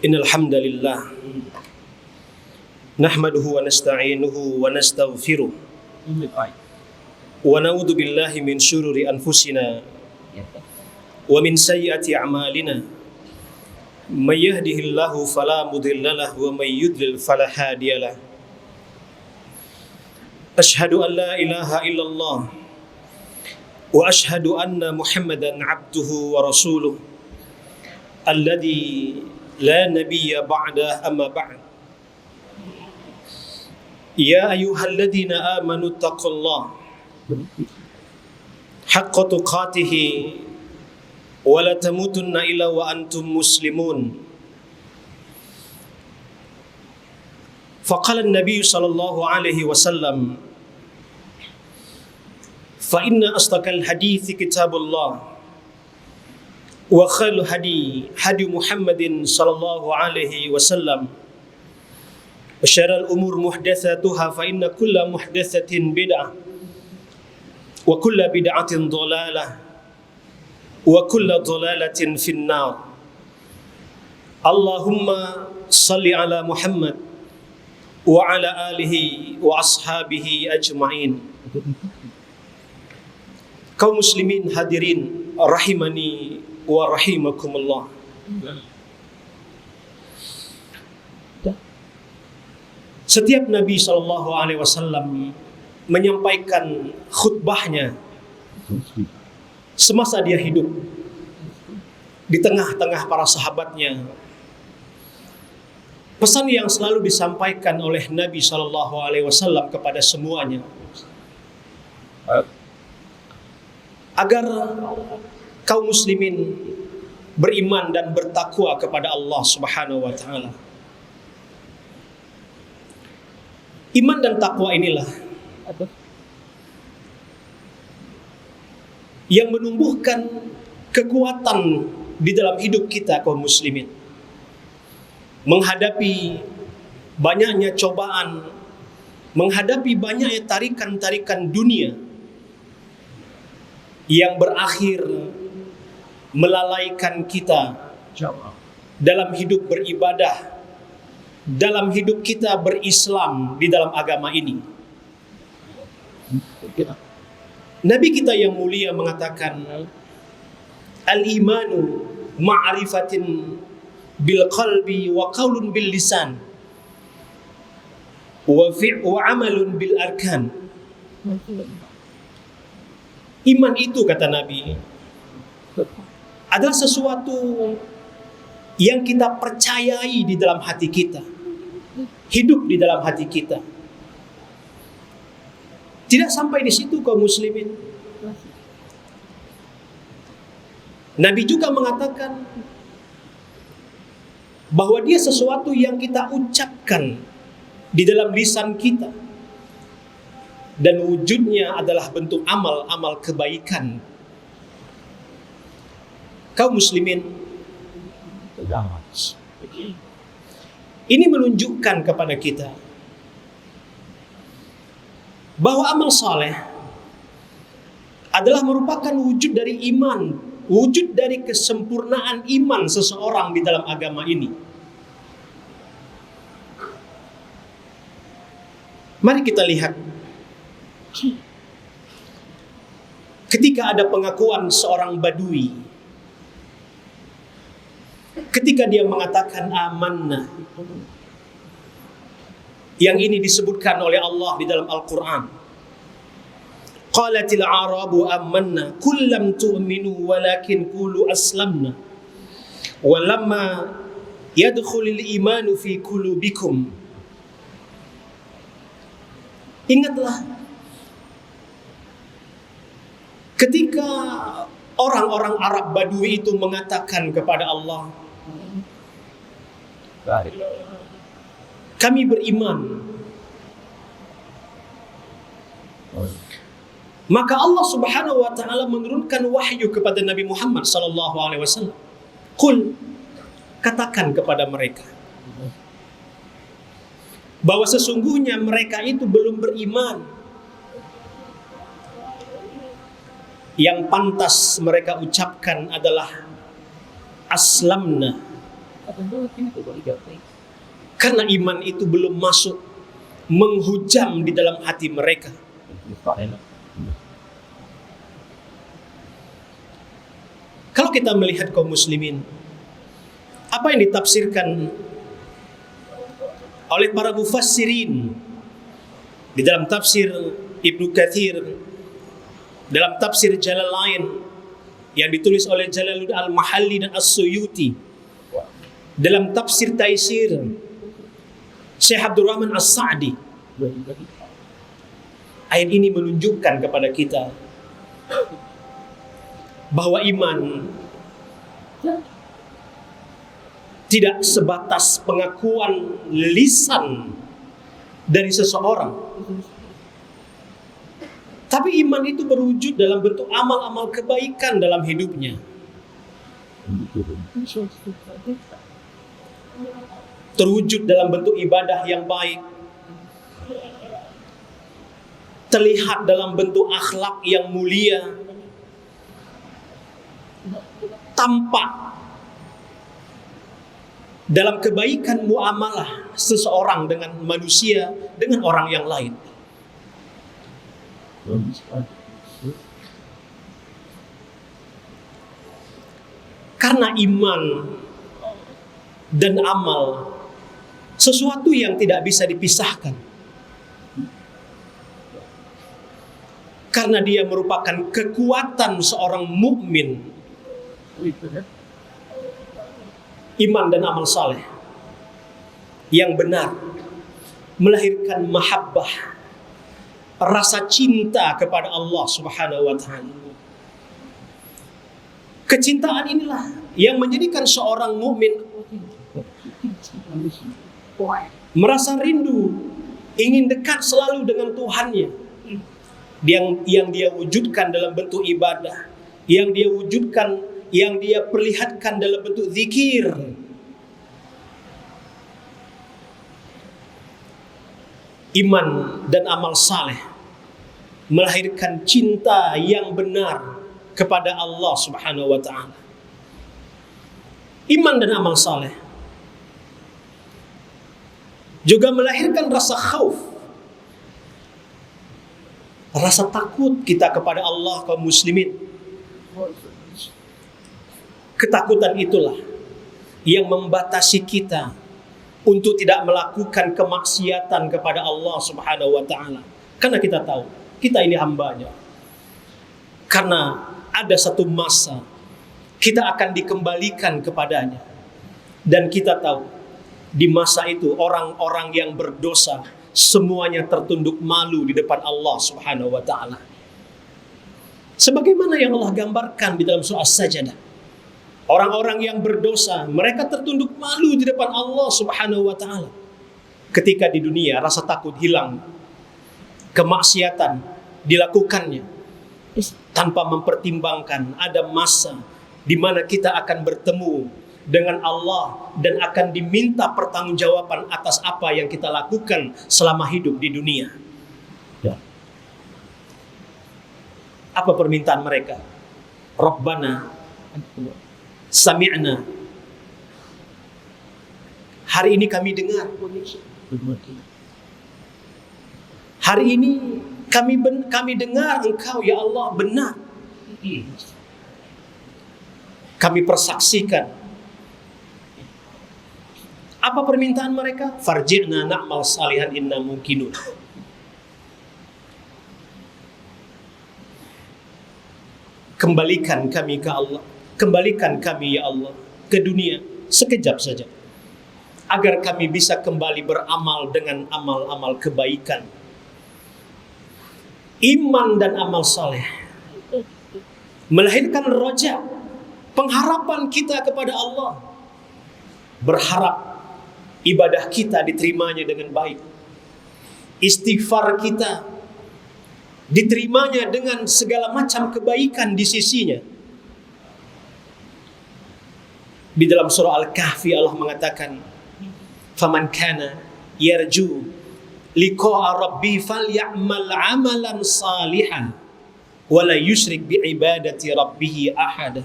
Innal hamdalillah nahmaduhu wa nasta'inuhu wa nastaghfiruh wa na'udzu billahi min syururi anfusina wa min sayyiati a'malina may yahdihillahu fala mudilla lahu wa may yudlil fala hadiyalah. Asyhadu an la ilaha illallah wa asyhadu anna Muhammadan abduhu wa rasuluh alladzi la nabiyya ba'da amma ba'd. Ya ayyuhalladzina amanu taqullaha haqqa tuqatih wa la tamutunna illa wa antum muslimun. Faqala an-nabiy sallallahu alaihi wasallam fa inna asdaqal hadithi kitabullah wa khairul hadi Muhammadin sallallahu alaihi wasallam wa syarrul umur muhdatsatuha fa inna kulla muhdatsatin bid'ah wa kulla bid'atin dhalalah wa kulla dhalalatin finnar. Allahumma salli ala Muhammad wa ala alihi wa ashabihi ajma'in. Kaum muslimin hadirin rahimani wa rahimakumullah. Setiap Nabi SAW menyampaikan khutbahnya semasa dia hidup di tengah-tengah para sahabatnya. Pesan yang selalu disampaikan oleh Nabi SAW kepada semuanya agar kaum muslimin beriman dan bertakwa kepada Allah Subhanahu wa taala. Iman dan takwa inilah yang menumbuhkan kekuatan di dalam hidup kita kaum muslimin. Menghadapi banyaknya cobaan, menghadapi banyaknya tarikan-tarikan dunia yang berakhir melalaikan kita dalam hidup beribadah, dalam hidup kita berislam di dalam agama ini. Nabi kita yang mulia mengatakan, al-imanu ma'rifatin bil qalbi wa qaulun bil lisan wa amalun bil arkan. Iman itu, kata Nabi, adalah sesuatu yang kita percayai di dalam hati kita, hidup di dalam hati kita. Tidak sampai di situ kaum muslimin. Nabi juga mengatakan bahwa dia sesuatu yang kita ucapkan di dalam lisan kita, dan wujudnya adalah bentuk amal-amal kebaikan. Kaum muslimin, ini menunjukkan kepada kita bahwa amal saleh adalah merupakan wujud dari iman, wujud dari kesempurnaan iman seseorang di dalam agama ini. Mari kita lihat ketika ada pengakuan seorang badui, ketika dia mengatakan amanna, yang ini disebutkan oleh Allah di dalam Al-Quran. Qalatil arabu amanna qul lam tu'minu walakin qulu aslamna walamma yadkhulul imanu fi qulubikum. Ingatlah ketika orang-orang Arab Badui itu mengatakan kepada Allah, kami beriman. Maka Allah Subhanahu wa taala menurunkan wahyu kepada Nabi Muhammad sallallahu alaihi wasallam. Qul, katakan kepada mereka bahwa sesungguhnya mereka itu belum beriman. Yang pantas mereka ucapkan adalah aslamna, Karena iman itu belum masuk menghujam di dalam hati mereka. Kalau kita melihat kaum muslimin, apa yang ditafsirkan oleh para mufassirin di dalam tafsir Ibnu Katsir, dalam tafsir Jalalain yang ditulis oleh Jalaluddin Al-Mahalli dan As-Suyuti, dalam tafsir Taisir Syekh Abdurrahman As-Sa'di, ayat ini menunjukkan kepada kita bahwa iman tidak sebatas pengakuan lisan dari seseorang, tapi iman itu berwujud dalam bentuk amal-amal kebaikan dalam hidupnya. Terwujud dalam bentuk ibadah yang baik, terlihat dalam bentuk akhlak yang mulia, tampak dalam kebaikan muamalah seseorang dengan manusia, dengan orang yang lain. Karena iman dan amal sesuatu yang tidak bisa dipisahkan. Karena dia merupakan kekuatan seorang mukmin. Iman dan amal saleh yang benar melahirkan mahabbah, rasa cinta kepada Allah Subhanahu wa ta'ala. Kecintaan inilah yang menjadikan seorang mukmin merasa rindu, ingin dekat selalu dengan Tuhannya, yang dia wujudkan dalam bentuk ibadah, yang dia wujudkan, yang dia perlihatkan dalam bentuk zikir. Iman dan amal saleh melahirkan cinta yang benar kepada Allah Subhanahu wa ta'ala. Iman dan amal saleh juga melahirkan rasa khauf, rasa takut kita kepada Allah kaum muslimin. Ketakutan itulah yang membatasi kita untuk tidak melakukan kemaksiatan kepada Allah Subhanahu wa ta'ala. Karena kita tahu, kita ini hambanya. Karena ada satu masa kita akan dikembalikan kepadanya. Dan kita tahu, di masa itu orang-orang yang berdosa semuanya tertunduk malu di depan Allah Subhanahu wa ta'ala. Sebagaimana yang Allah gambarkan di dalam surah As-Sajdah. Orang-orang yang berdosa, mereka tertunduk malu di depan Allah Subhanahu wa ta'ala. Ketika di dunia rasa takut hilang, kemaksiatan dilakukannya tanpa mempertimbangkan ada masa di mana kita akan bertemu dengan Allah dan akan diminta pertanggungjawaban atas apa yang kita lakukan selama hidup di dunia. Apa permintaan mereka? Rabbana sami'na. Hari ini kami dengar. Hari ini kami dengar Engkau ya Allah benar. Kami persaksikan. Apa permintaan mereka? Farji'na na'mal salihan inna mungkinun. Kembalikan kami ke Allah. Kembalikan kami ya Allah ke dunia sekejap saja, agar kami bisa kembali beramal dengan amal-amal kebaikan. Iman dan amal saleh melahirkan roja, pengharapan kita kepada Allah. Berharap ibadah kita diterimanya dengan baik, istighfar kita diterimanya dengan segala macam kebaikan di sisinya. Di dalam surah Al-Kahfi Allah mengatakan, "Faman kana yarju liqa'a rabbi falyamal 'amalan salihan wa la yusyrik bi ibadati rabbih ahada."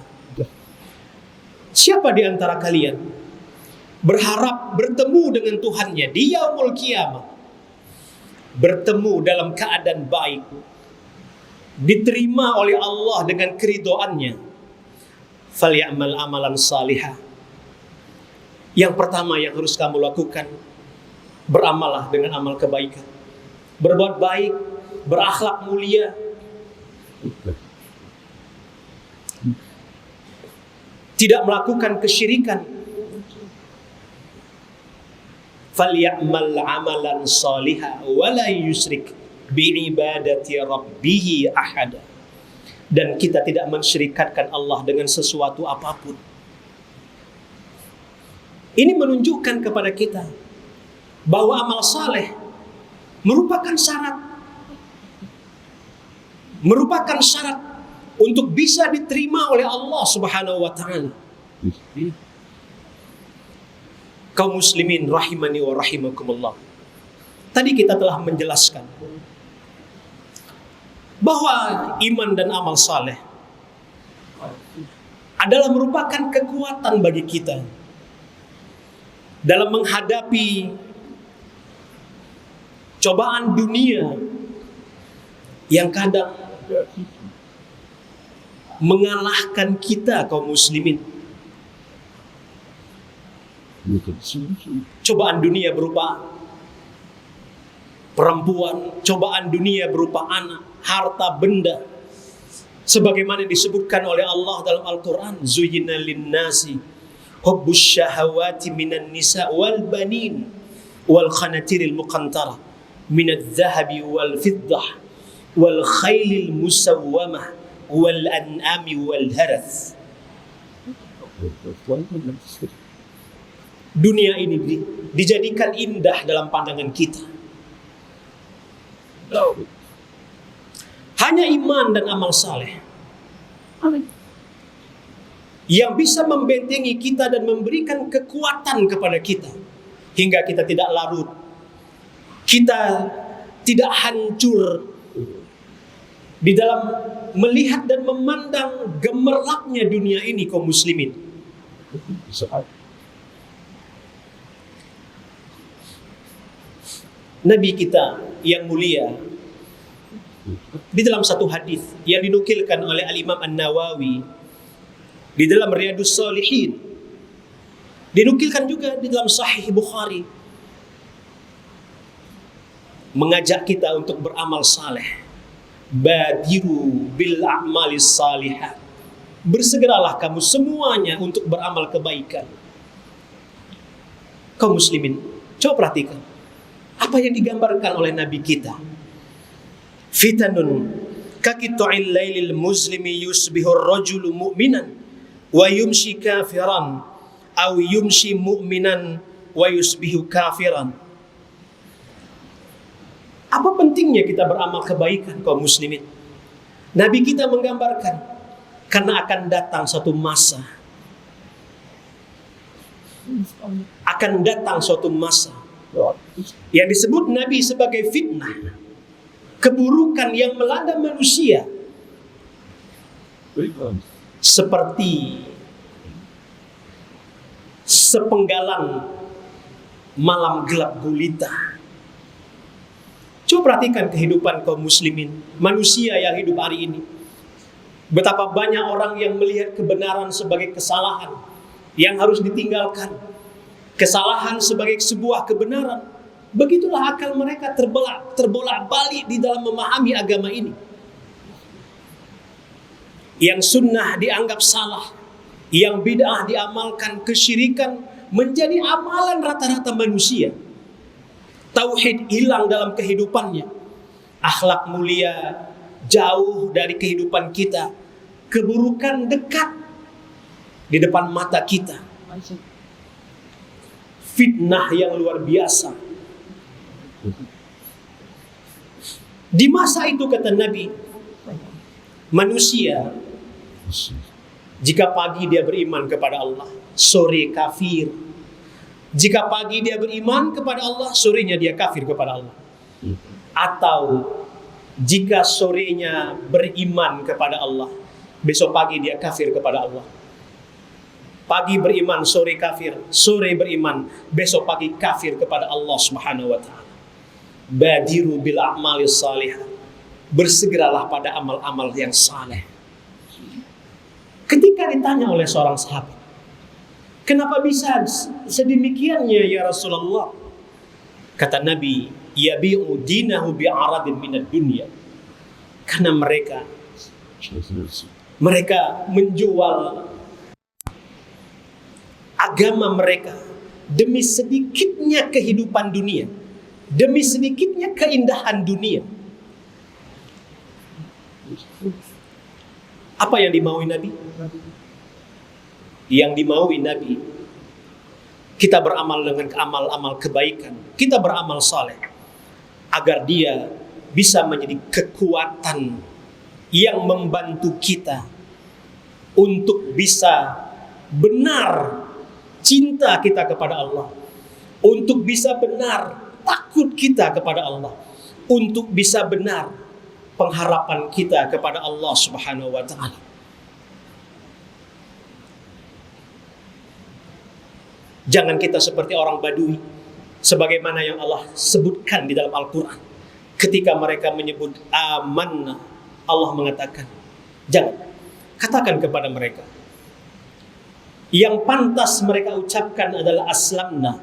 Siapa di antara kalian berharap bertemu dengan Tuhannya di yaumul qiyamah, bertemu dalam keadaan baik, diterima oleh Allah dengan keridhoannya, falyamal amalan salihah. Yang pertama yang harus kamu lakukan, beramallah dengan amal kebaikan, berbuat baik, berakhlak mulia, tidak melakukan kesyirikan. Falyamal amalan salihah wala yusyrik biibadati rabbih ahada. Dan kita tidak mensyirikatkan Allah dengan sesuatu apapun. Ini menunjukkan kepada kita bahwa amal saleh merupakan syarat untuk bisa diterima oleh Allah Subhanahu wa taala. Kaum muslimin rahimani wa rahimakumullah. Tadi kita telah menjelaskan bahwa iman dan amal saleh adalah merupakan kekuatan bagi kita dalam menghadapi cobaan dunia yang kadang mengalahkan kita kaum muslimin. Cobaan dunia berupa perempuan, cobaan dunia berupa anak, harta benda. Sebagaimana disebutkan oleh Allah dalam Al-Quran, Zuyyina linnasi hubbus syahawati minan nisa wal banin wal khanatiril muqantara minadh dhahabi wal fiddah wal khailil musawwamah wal an'ami wal harath. Dunia ini dijadikan indah dalam pandangan kita. Hanya iman dan amal saleh yang bisa membentengi kita dan memberikan kekuatan kepada kita hingga kita tidak larut, kita tidak hancur di dalam melihat dan memandang gemerlapnya dunia ini kaum muslimin. Nabi kita yang mulia di dalam satu hadis yang dinukilkan oleh Al-Imam An-Nawawi di dalam Riyadhus Shalihin, dinukilkan juga di dalam Sahih Bukhari, mengajak kita untuk beramal saleh. Badiru bil a'malis salihah. Bersegeralah kamu semuanya untuk beramal kebaikan. Kaum muslimin, coba perhatikan apa yang digambarkan oleh Nabi kita. Fitanun kakitu'il lailil muslimi yusbihur rajulu mu'minan wa yumshi kafiran aw yumshi mu'minan wa yusbihu kafiran. Apa pentingnya kita beramal kebaikan kaum muslimin? Nabi kita menggambarkan karena akan datang suatu masa, yang disebut Nabi sebagai fitnah, keburukan yang melanda manusia seperti sepenggalan malam gelap gulita. Coba perhatikan kehidupan kaum muslimin, manusia yang hidup hari ini. Betapa banyak orang yang melihat kebenaran sebagai kesalahan yang harus ditinggalkan, kesalahan sebagai sebuah kebenaran. Begitulah akal mereka terbolak-balik di dalam memahami agama ini. Yang sunnah dianggap salah, yang bid'ah diamalkan, kesyirikan menjadi amalan rata-rata manusia. Tauhid hilang dalam kehidupannya, akhlak mulia jauh dari kehidupan kita, keburukan dekat di depan mata kita, fitnah yang luar biasa. Di masa itu kata Nabi, manusia jika pagi dia beriman kepada Allah, sore kafir. Jika pagi dia beriman kepada Allah, sorenya dia kafir kepada Allah. Atau jika sorenya beriman kepada Allah, besok pagi dia kafir kepada Allah. Pagi beriman, sore kafir. Sore beriman, besok pagi kafir kepada Allah Subhanahu wa taala. Badiru bil a'malis salihah. Bersegeralah pada amal-amal yang saleh. Ketika ditanya oleh seorang sahabat, kenapa bisa sedemikiannya ya Rasulullah? Kata Nabi, yabi'u dinahu bi'aradin minad dunya. Karena mereka menjual agama mereka demi sedikitnya kehidupan dunia, demi sedikitnya keindahan dunia. Apa yang dimaui Nabi? Yang dimaui Nabi, kita beramal dengan amal-amal kebaikan, kita beramal saleh, agar dia bisa menjadi kekuatan yang membantu kita untuk bisa benar cinta kita kepada Allah, untuk bisa benar takut kita kepada Allah, untuk bisa benar pengharapan kita kepada Allah Subhanahu wa taala. Jangan kita seperti orang Badui, sebagaimana yang Allah sebutkan di dalam Al-Quran. Ketika mereka menyebut amanna, Allah mengatakan, jangan. Katakan kepada mereka, yang pantas mereka ucapkan adalah aslamna.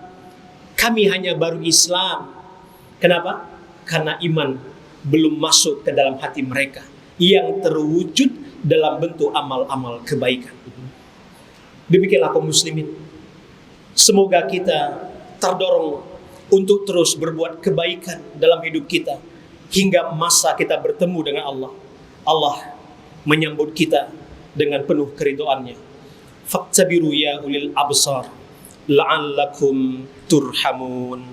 Kami hanya baru Islam. Kenapa? Karena iman belum masuk ke dalam hati mereka, yang terwujud dalam bentuk amal-amal kebaikan. Demikianlah kaum muslimin, semoga kita terdorong untuk terus berbuat kebaikan dalam hidup kita hingga masa kita bertemu dengan Allah. Allah menyambut kita dengan penuh keridhoannya. Faktabiru ya ulil absar la'allakum turhamun.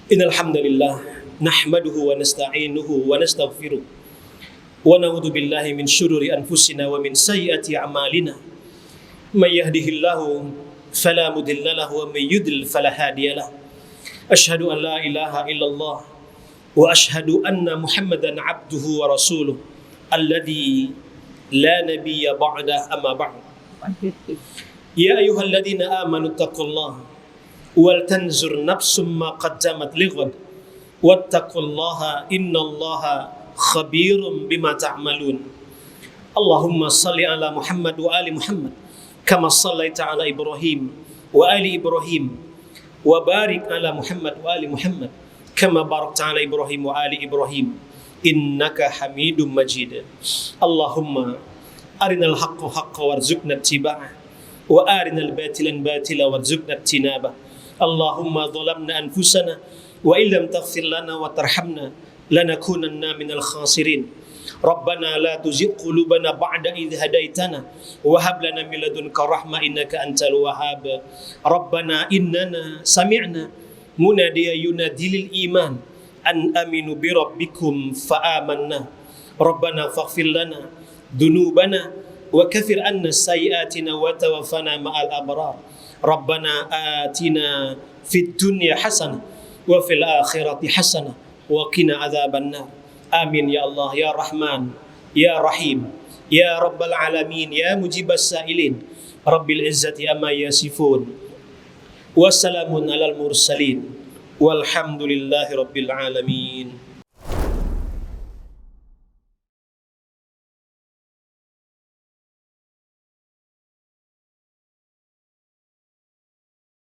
Innal hamdalillah nahmaduhu wa nasta'inuhu wa nastaghfiruh wa na'udzu billahi min syururi anfusina wa min sayyiati a'malina. May yahdihillahu fala mudilla lahu wa may yudlil fala hadiyalah. Asyhadu an la ilaha illallah wa asyhadu anna Muhammadan 'abduhu wa rasuluh alladzi la nabiyya ba'da amma ba'd. Ya ayyuhalladzina amanu taqullaha wal tanzur nafsum ma qaddamat lighad wattaqullaha innallaha khabirum bima ta'malun. Allahumma salli ala Muhammad wa ali Muhammad kama sallaita ala Ibrahim wa ali Ibrahim wa barik ala Muhammad wa ali Muhammad kama barakta ala Ibrahim wa ali Ibrahim innaka Hamidum Majid. Allahumma arinal haqqa haqqa warzuqna ittiba'ah wa arinal batilan batila warzuqna ijtinabah. Allahumma zalamna anfusana wa illam taghfir lana wa tarhamna lanakunanna minal khasirin. Rabbana la tuzigh qulubana ba'da idh hadaitana wa hab lana min ladunka rahmah innaka antal wahhab. Rabbana innana sami'na munadiyan yunadi lil iman an aminu bi rabbikum fa amanna. Rabbana faghfir lana dunubana wa kaffir anna sayyi'atina wa tawaffana ma'al abrar. Rabbana atina fid dunya hasanah wa fil akhirati hasanah wa qina adzabannar. Amin ya Allah ya Rahman ya Rahim ya Rabbal alamin ya mujibas sa'ilin. Rabbil izzati amma yasifun. Wassalamun alal mursalin walhamdulillahi rabbil alamin.